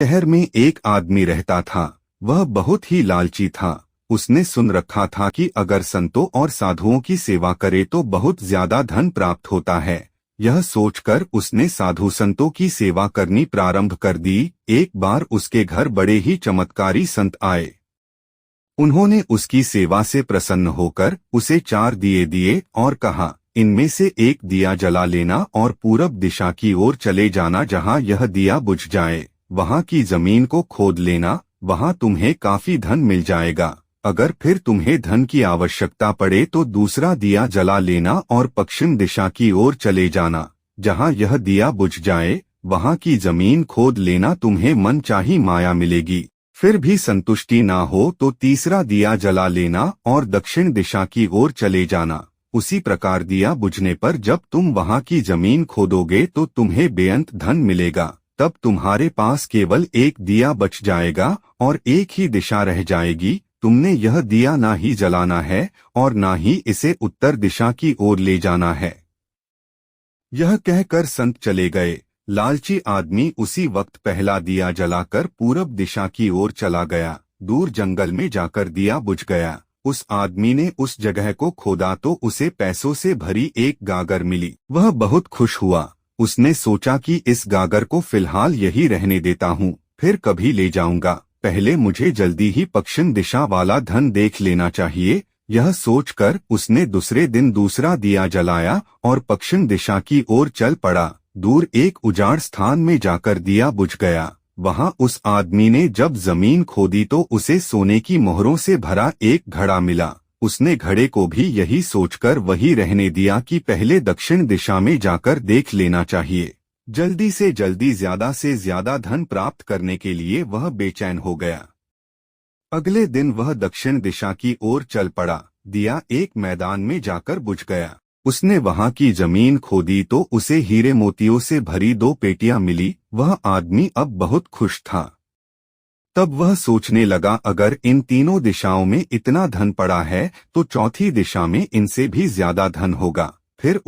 शहर में एक आदमी रहता था। वह बहुत ही लालची था। उसने सुन रखा था कि अगर संतों और साधुओं की सेवा करे तो बहुत ज्यादा धन प्राप्त होता है। यह सोचकर उसने साधु संतों की सेवा करनी प्रारंभ कर दी। एक बार उसके घर बड़े ही चमत्कारी संत आए। उन्होंने उसकी सेवा से प्रसन्न होकर उसे 4 दिए दिए और कहा, इनमें से एक दिया जला लेना और पूरब दिशा की ओर चले जाना। जहाँ यह दिया बुझ जाए वहाँ की जमीन को खोद लेना, वहाँ तुम्हें काफी धन मिल जाएगा। अगर फिर तुम्हें धन की आवश्यकता पड़े तो दूसरा दिया जला लेना और पश्चिम दिशा की ओर चले जाना। जहाँ यह दिया बुझ जाए वहाँ की जमीन खोद लेना, तुम्हें मनचाही माया मिलेगी। फिर भी संतुष्टि ना हो तो तीसरा दिया जला लेना और दक्षिण दिशा की ओर चले जाना। उसी प्रकार दिया बुझने पर जब तुम वहाँ की जमीन खोदोगे तो तुम्हें बेअंत धन मिलेगा। तब तुम्हारे पास केवल एक दिया बच जाएगा और एक ही दिशा रह जाएगी। तुमने यह दिया ना ही जलाना है और ना ही इसे उत्तर दिशा की ओर ले जाना है। यह कहकर संत चले गए। लालची आदमी उसी वक्त पहला दिया जलाकर पूरब दिशा की ओर चला गया। दूर जंगल में जाकर दिया बुझ गया। उस आदमी ने उस जगह को खोदा तो उसे पैसों से भरी एक गागर मिली। वह बहुत खुश हुआ। उसने सोचा कि इस गागर को फिलहाल यही रहने देता हूँ, फिर कभी ले जाऊंगा। पहले मुझे जल्दी ही पश्चिम दिशा वाला धन देख लेना चाहिए। यह सोचकर उसने दूसरे दिन दूसरा दिया जलाया और पश्चिम दिशा की ओर चल पड़ा। दूर एक उजाड़ स्थान में जाकर दिया बुझ गया। वहां उस आदमी ने जब जमीन खोदी तो उसे सोने की मोहरों से भरा एक घड़ा मिला। उसने घड़े को भी यही सोचकर वही रहने दिया कि पहले दक्षिण दिशा में जाकर देख लेना चाहिए। जल्दी से जल्दी ज्यादा से ज्यादा धन प्राप्त करने के लिए वह बेचैन हो गया। अगले दिन वह दक्षिण दिशा की ओर चल पड़ा। दिया एक मैदान में जाकर बुझ गया। उसने वहां की जमीन खोदी तो उसे हीरे मोतियों से भरी 2 पेटियां मिली। वह आदमी अब बहुत खुश था। तब वह सोचने लगा, अगर इन तीनों दिशाओं में इतना धन पड़ा है तो चौथी दिशा में इनसे भी ज्यादा धन होगा। फिर